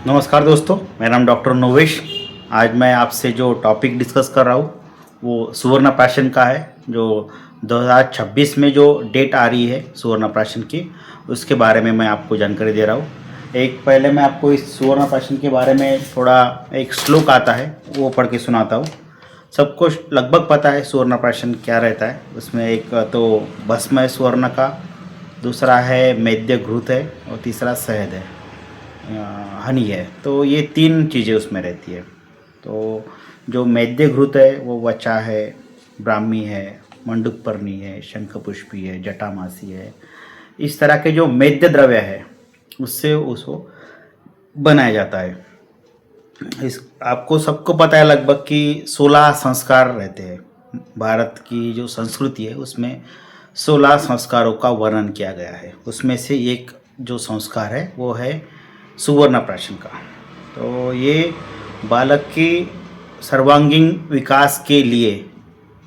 नमस्कार दोस्तों, मेरा नाम डॉक्टर नोवेश। आज मैं आपसे जो टॉपिक डिस्कस कर रहा हूँ वो सुवर्ण प्राशन का है। जो 2026 में जो डेट आ रही है सुवर्ण प्राशन की, उसके बारे में मैं आपको जानकारी दे रहा हूँ। एक पहले मैं आपको इस सुवर्ण प्राशन के बारे में थोड़ा एक श्लोक आता है वो पढ़ के सुनाता हूँ। सबको लगभग पता है सुवर्ण प्राशन क्या रहता है। उसमें एक तो भस्म है सुवर्ण का, दूसरा है मेद्य घृत है और तीसरा शहद है, हनी है। तो ये तीन चीज़ें उसमें रहती है। तो जो मेद्य घृत है वो वचा है, ब्राह्मी है, मंडूकपर्णी है, शंखपुष्पी है, जटामासी है। इस तरह के जो मेद्य द्रव्य है उससे उसको बनाया जाता है। इस आपको सबको पता है लगभग कि 16 संस्कार रहते हैं। भारत की जो संस्कृति है उसमें 16 संस्कारों का वर्णन किया गया है। उसमें से एक जो संस्कार है वो है सुवर्ण प्राशन का। तो ये बालक की सर्वांगीण विकास के लिए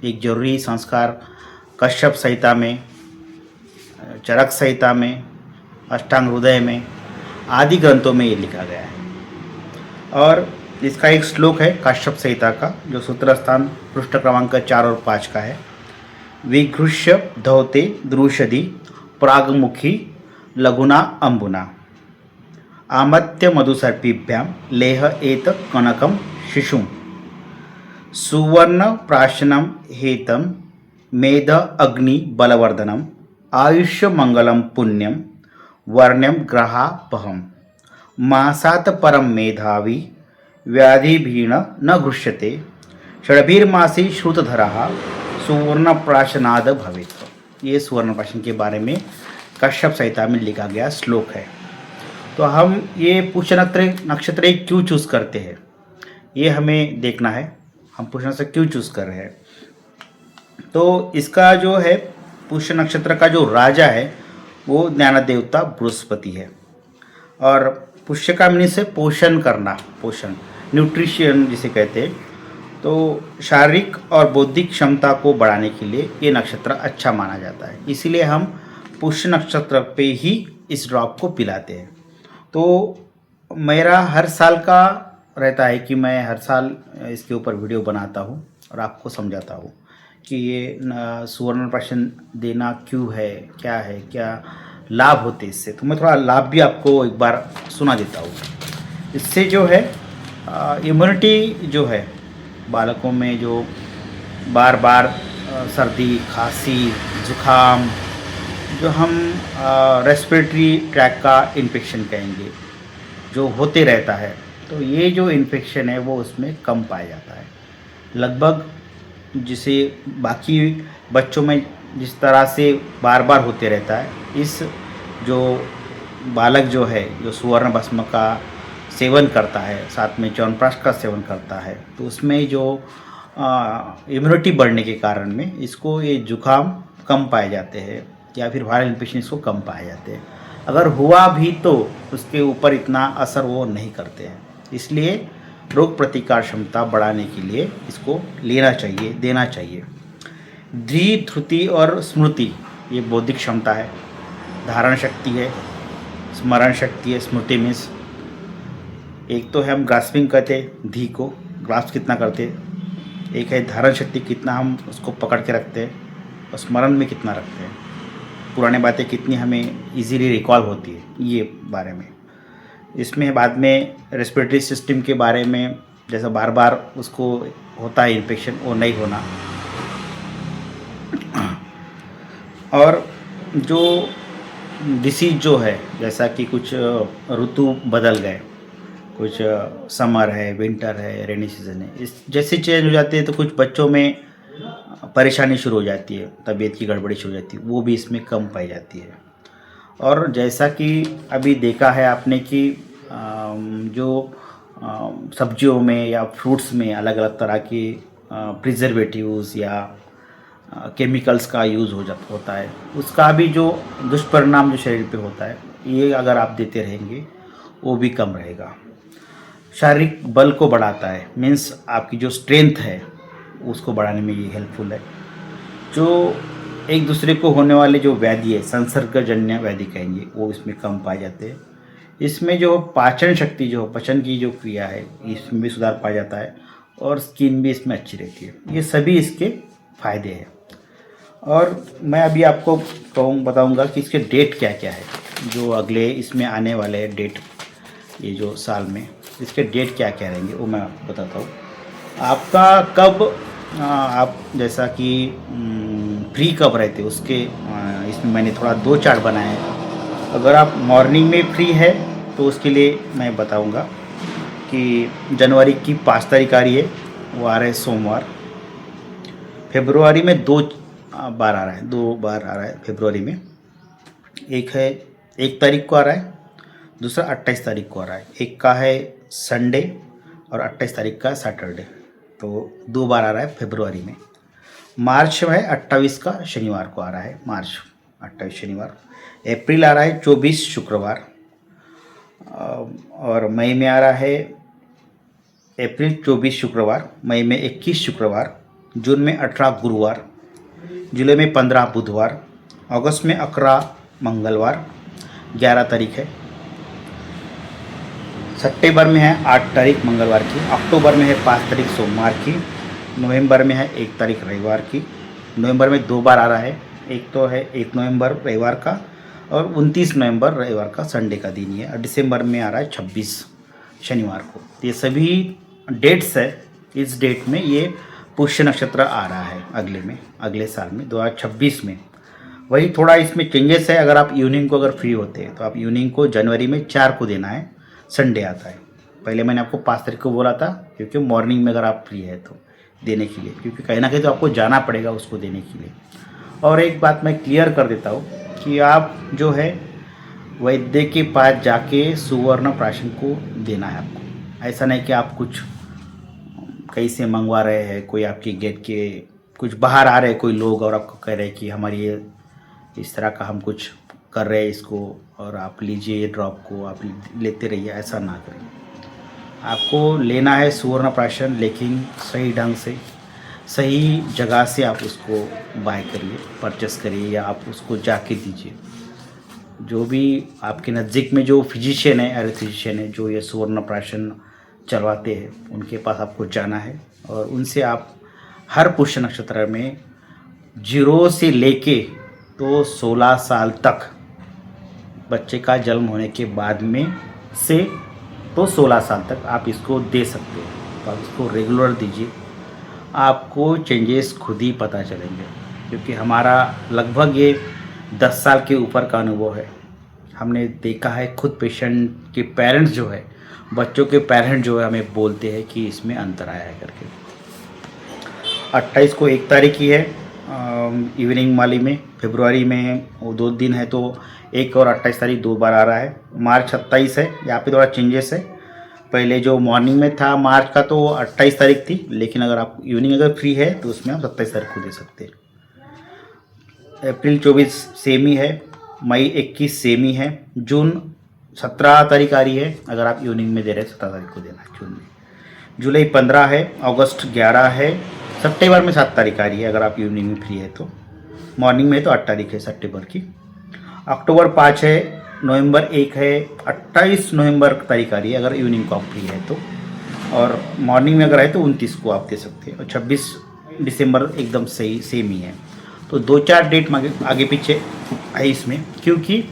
एक जरूरी संस्कार कश्यप संहिता में, चरक संहिता में, अष्टांग हृदय में आदि ग्रंथों में ये लिखा गया है। और इसका एक श्लोक है काश्यप संहिता का, जो सूत्र स्थान पृष्ठ क्रमांक 4 और 5 का है। विघृष्य धौते द्रुषदि प्रागमुखी लघुना अंबुना आमत्य मधुसर्पिभ्याम लेह एत कनकम शिशुम सुवर्ण प्राशनम हेतम मेध अग्नि बलवर्धनम आयुष्य मंगलम पुण्यम वर्ण्यम ग्रहापहम मासात परम मेधावी व्याधिभीण न गृह्यते षड्भिर्मासी श्रुतधरः सुवर्ण प्राशनाद भवेत्। ये सुवर्ण प्राशन के बारे में कश्यप संहिता में लिखा गया श्लोक है। तो हम ये पुष्य नक्षत्र क्यों चूज़ करते हैं ये हमें देखना है। हम पुष्य नक्षत्र क्यों चूज़ कर रहे हैं, तो इसका जो है पुष्य नक्षत्र का जो राजा है वो ज्ञान देवता बृहस्पति है। और पुष्य का मीनिंग से पोषण करना, पोषण, न्यूट्रिशन जिसे कहते हैं। तो शारीरिक और बौद्धिक क्षमता को बढ़ाने के लिए ये नक्षत्र अच्छा माना जाता है। इसीलिए हम पुष्य नक्षत्र पे ही इस ड्रॉप को पिलाते हैं। तो मेरा हर साल का रहता है कि मैं हर साल इसके ऊपर वीडियो बनाता हूँ और आपको समझाता हूँ कि ये सुवर्ण प्राशन देना क्यों है, क्या लाभ होते इससे। तो मैं थोड़ा लाभ भी आपको एक बार सुना देता हूँ। इससे जो है इम्यूनिटी जो है बालकों में, जो बार बार सर्दी, खांसी, जुखाम, जो हम रेस्पिरेटरी ट्रैक का इन्फेक्शन कहेंगे, जो होते रहता है, तो ये जो इन्फेक्शन है वो उसमें कम पाया जाता है। लगभग जिसे बाकी बच्चों में जिस तरह से बार बार होते रहता है, इस जो बालक जो है जो सुवर्ण भस्म का सेवन करता है, साथ में च्यवनप्राश का सेवन करता है, तो उसमें जो इम्यूनिटी बढ़ने के कारण में इसको ये जुकाम कम पाए जाते हैं या फिर वायरल इन्फेक्शन इसको कम पाए जाते हैं। अगर हुआ भी तो उसके ऊपर इतना असर वो नहीं करते हैं। इसलिए रोग प्रतिकार क्षमता बढ़ाने के लिए इसको लेना चाहिए, देना चाहिए। धृ, धृति और स्मृति ये बौद्धिक क्षमता है, धारण शक्ति है, स्मरण शक्ति है। स्मृति मीन्स एक तो है हम ग्रास्पिंग कहते हैं, धी को ग्रास्प कितना करते हैं, एक है धारण शक्ति कितना हम उसको पकड़ के रखते हैं, और स्मरण में कितना रखते हैं, पुरानी बातें कितनी हमें इजीली रिकॉल होती है, ये बारे में। इसमें बाद में रेस्पिरेटरी सिस्टम के बारे में, जैसा बार बार उसको होता है इन्फेक्शन, वो नहीं होना। और जो डिसीज जो है, जैसा कि कुछ ऋतु बदल गए, कुछ समर है, विंटर है, रेनी सीजन है, इस जैसे चेंज हो जाते हैं तो कुछ बच्चों में परेशानी शुरू हो जाती है, तबीयत की गड़बड़ी शुरू हो जाती है, वो भी इसमें कम पाई जाती है। और जैसा कि अभी देखा है आपने कि जो सब्जियों में या फ्रूट्स में अलग अलग तरह के प्रिजर्वेटिव्स या केमिकल्स का यूज़ होता है, उसका भी जो दुष्परिणाम जो शरीर पे होता है, ये अगर आप देते रहेंगे वो भी कम रहेगा। शारीरिक बल को बढ़ाता है, मीन्स आपकी जो स्ट्रेंथ है उसको बढ़ाने में ये हेल्पफुल है। जो एक दूसरे को होने वाले जो व्याधि है, संसर्गजन्य व्याधि कहेंगे, वो इसमें कम पाए जाते हैं। इसमें जो पाचन शक्ति, जो पचन की जो क्रिया है, इसमें भी सुधार पाया जाता है और स्किन भी इसमें अच्छी रहती है। ये सभी इसके फायदे हैं। और मैं अभी आपको बताऊंगा कि इसके डेट क्या क्या है, जो अगले इसमें आने वाले हैं डेट, ये जो साल में इसके डेट क्या क्या रहेंगे वो मैं आपको बताता हूँ। आपका कब आप जैसा कि फ्री कब रहते उसके इसमें मैंने थोड़ा 2 चार्ट बनाए हैं। अगर आप मॉर्निंग में फ्री है तो उसके लिए मैं बताऊंगा कि जनवरी की 5 तारीख आ रही है, वो आ रहा है सोमवार। फरवरी में 2 बार आ रहा है, 2 बार आ रहा है फरवरी में। एक है 1 तारीख को आ रहा है, दूसरा 28 तारीख को आ रहा है। एक का है संडे और 28 तारीख का सैटरडे, तो 2 बार आ रहा है फरवरी में। मार्च में 28 का शनिवार को आ रहा है, मार्च 28 शनिवार। अप्रैल आ रहा है 24 शुक्रवार। और मई में आ रहा है अप्रैल 24 शुक्रवार, मई में 21 शुक्रवार, जून में 18 गुरुवार, जुलाई में 15 बुधवार, अगस्त में 11 मंगलवार, 11 तारीख है। सितंबर में है 8 तारीख मंगलवार की, अक्टूबर में है 5 तारीख सोमवार की, नवंबर में है 1 तारीख रविवार की। नवंबर में 2 बार आ रहा है, एक तो है 1 नवंबर रविवार का और 29 नवंबर रविवार का संडे का दिन ही है। और दिसंबर में आ रहा है 26 शनिवार को। ये सभी डेट्स है, इस डेट में ये पुष्य नक्षत्र आ रहा है अगले साल में 2026 में। वही थोड़ा इसमें चेंजेस है। अगर आप इवनिंग को अगर फ्री होते हैं तो आप इवनिंग को जनवरी में 4 को देना है, संडे आता है। पहले मैंने आपको 5 तारीख को बोला था, क्योंकि मॉर्निंग में अगर आप फ्री है तो देने के लिए, क्योंकि कहीं ना कहीं तो आपको जाना पड़ेगा उसको देने के लिए। और एक बात मैं क्लियर कर देता हूँ कि आप जो है वैद्य के पास जाके सुवर्ण प्राशन को देना है आपको। ऐसा नहीं कि आप कुछ कहीं से मंगवा रहे हैं, कोई आपके गेट के कुछ बाहर आ रहे हैं कोई लोग और आपको कह रहे हैं कि हमारी ये इस तरह का हम कुछ कर रहे हैं इसको और आप लीजिए ये ड्रॉप को, आप लेते रहिए। ऐसा ना करें। आपको लेना है सुवर्ण प्राशन, लेकिन सही ढंग से सही जगह से आप उसको बाय करिए, परचेस करिए, या आप उसको जाके दीजिए। जो भी आपके नज़दीक में जो फिजिशियन है, आयुर्वेद फिजिशियन है, जो ये सुवर्ण प्राशन चलवाते हैं, उनके पास आपको जाना है और उनसे आप हर पुष्य नक्षत्र में 0 से लेके तो 16 साल तक, बच्चे का जन्म होने के बाद में से तो 16 साल तक आप इसको दे सकते हो। तो आप इसको रेगुलर दीजिए, आपको चेंजेस खुद ही पता चलेंगे। क्योंकि हमारा लगभग ये 10 साल के ऊपर का अनुभव है। हमने देखा है खुद पेशेंट के पेरेंट्स जो है, बच्चों के पेरेंट जो है, हमें बोलते हैं कि इसमें अंतर आया है करके। 28 को 1 तारीख की है इवनिंग वाली में। फरवरी में वो 2 दिन है, तो 1 और 28 तारीख 2 बार आ रहा है। मार्च 27 है, यहाँ पे थोड़ा चेंजेस है। पहले जो मॉर्निंग में था मार्च का तो 28 तारीख थी, लेकिन अगर आप इवनिंग अगर फ्री है तो उसमें आप 27 तारीख को दे सकते हैं। अप्रैल 24 सेम ही है, मई 21 सेम ही है, जून 17 तारीख आ रही है। अगर आप इवनिंग में दे रहे हैं 17 तारीख को देना है जून में। जुलाई 15 है, अगस्त 11 है, सितंबर में 7 तारीख आ रही है अगर आप इवनिंग में फ्री है तो। मॉर्निंग में तो 8 तारीख है सितंबर की। अक्टूबर 5 है, नवंबर 1 है, 28 नवंबर तारीख आ रही है अगर इवनिंग को आप फ्री है तो। और मॉर्निंग में अगर है तो 29 को आप दे सकते हैं। और 26 दिसंबर एकदम सही सेम ही है। तो 2-4 डेट आगे पीछे है इसमें, क्योंकि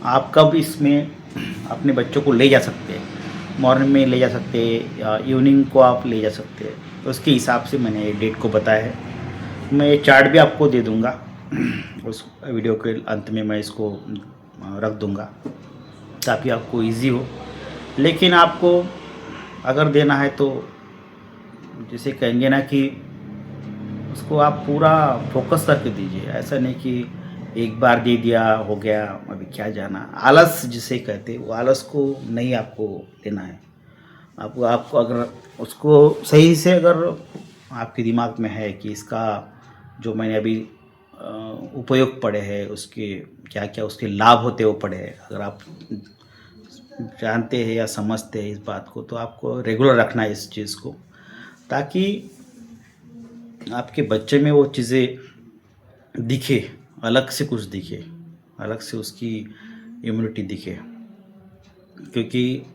आप कब इसमें अपने बच्चों को ले जा सकते हैं, मॉर्निंग में ले जा सकते हैं या इवनिंग को आप ले जा सकते हैं, तो उसके हिसाब से मैंने डेट को बताया है। मैं ये चार्ट भी आपको दे दूँगा, उस वीडियो के अंत में मैं इसको रख दूँगा ताकि आपको इजी हो। लेकिन आपको अगर देना है तो जैसे कहेंगे ना कि उसको आप पूरा फोकस करके दीजिए। ऐसा नहीं कि एक बार दे दिया हो गया, अभी क्या जाना। आलस जिसे कहते हैं, वो आलस को नहीं आपको लेना है। आपको अगर उसको सही से अगर आपके दिमाग में है कि इसका जो मैंने अभी उपयोग पढ़े हैं, उसके क्या क्या उसके लाभ होते हैं वो पढ़े हैं, अगर आप जानते हैं या समझते हैं इस बात को, तो आपको रेगुलर रखना है इस चीज़ को, ताकि आपके बच्चे में वो चीज़ें दिखे, अलग से कुछ दिखे, अलग से उसकी इम्यूनिटी दिखे। क्योंकि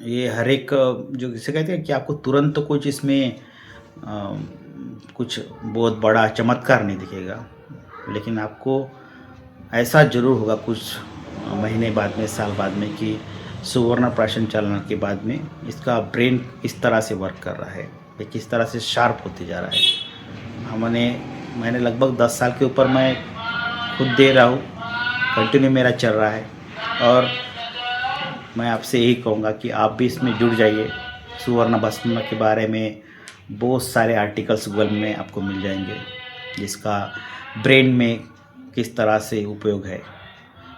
ये हर एक जो जिसे कहते हैं कि आपको तुरंत तो कुछ इसमें कुछ बहुत बड़ा चमत्कार नहीं दिखेगा, लेकिन आपको ऐसा ज़रूर होगा कुछ महीने बाद में, साल बाद में, कि सुवर्ण प्राशन चालन के बाद में इसका ब्रेन किस तरह से वर्क कर रहा है, ये किस तरह से शार्प होते जा रहा है। मैंने लगभग 10 साल के ऊपर मैं खुद दे रहा हूँ, कंटिन्यू मेरा चल रहा है। और मैं आपसे यही कहूँगा कि आप भी इसमें जुड़ जाइए। सुवर्ण भस्म के बारे में बहुत सारे आर्टिकल्स गूगल में आपको मिल जाएंगे, जिसका ब्रेन में किस तरह से उपयोग है।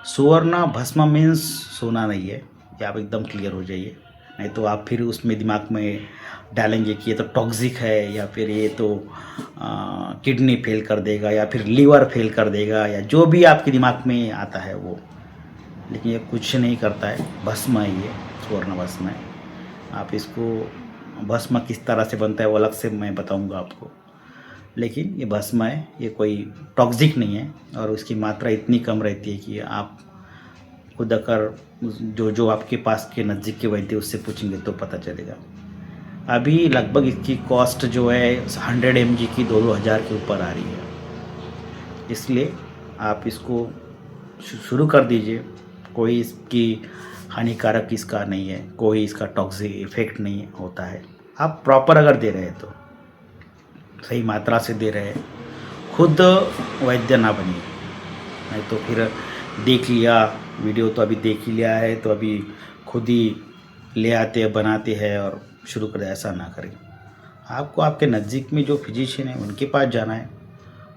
सुवर्ण भस्म मीन्स सोना नहीं है, ये आप एकदम क्लियर हो जाइए। नहीं तो आप फिर उसमें दिमाग में डालेंगे कि ये तो टॉक्सिक है, या फिर ये तो किडनी फेल कर देगा, या फिर लीवर फेल कर देगा, या जो भी आपके दिमाग में आता है वो। लेकिन ये कुछ नहीं करता है, भस्म है, ये सुवर्ण भस्म है। आप इसको भस्म किस तरह से बनता है वो अलग से मैं बताऊंगा आपको, लेकिन ये भस्म है, ये कोई टॉक्सिक नहीं है, और उसकी मात्रा इतनी कम रहती है कि आप खुद अगर जो आपके पास के नज़दीक के वैद्य उससे पूछेंगे तो पता चलेगा। अभी लगभग इसकी कॉस्ट जो है 100 mg की 2-2 हज़ार के ऊपर आ रही है, इसलिए आप इसको शुरू कर दीजिए। कोई इसकी हानिकारक इसका नहीं है, कोई इसका टॉक्सिक इफेक्ट नहीं होता है। आप प्रॉपर अगर दे रहे हैं तो सही मात्रा से दे रहे हैं, खुद वैद्य ना बनिए। नहीं तो फिर देख लिया वीडियो तो अभी देख ही लिया है, तो अभी खुद ही ले आते हैं, बनाते हैं और शुरू कर, ऐसा ना करें। आपको आपके नज़दीक में जो फिजिशियन है उनके पास जाना है,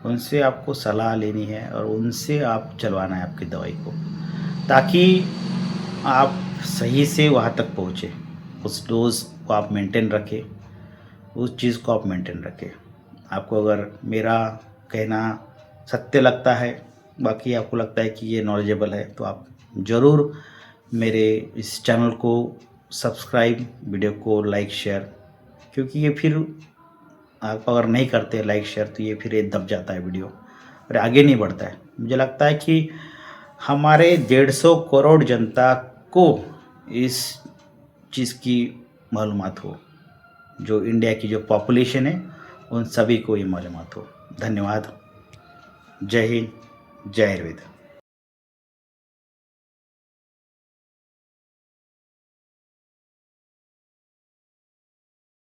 उनसे आपको सलाह लेनी है और उनसे आप चलवाना है आपकी दवाई को, ताकि आप सही से वहाँ तक पहुँचे। उस डोज को आप मेंटेन रखें, उस चीज़ को आप मेंटेन रखें। आपको अगर मेरा कहना सत्य लगता है, बाकी आपको लगता है कि ये नॉलेजेबल है, तो आप ज़रूर मेरे इस चैनल को सब्सक्राइब, वीडियो को लाइक शेयर, क्योंकि ये फिर आप अगर नहीं करते लाइक शेयर तो ये फिर ये दब जाता है वीडियो और आगे नहीं बढ़ता है। मुझे लगता है कि हमारे 150 करोड़ जनता को इस चीज़ की मालूमात हो, जो इंडिया की जो पॉपुलेशन है उन सभी को ये मालूमात हो। धन्यवाद। जय हिंद, जय आयुर्वेद।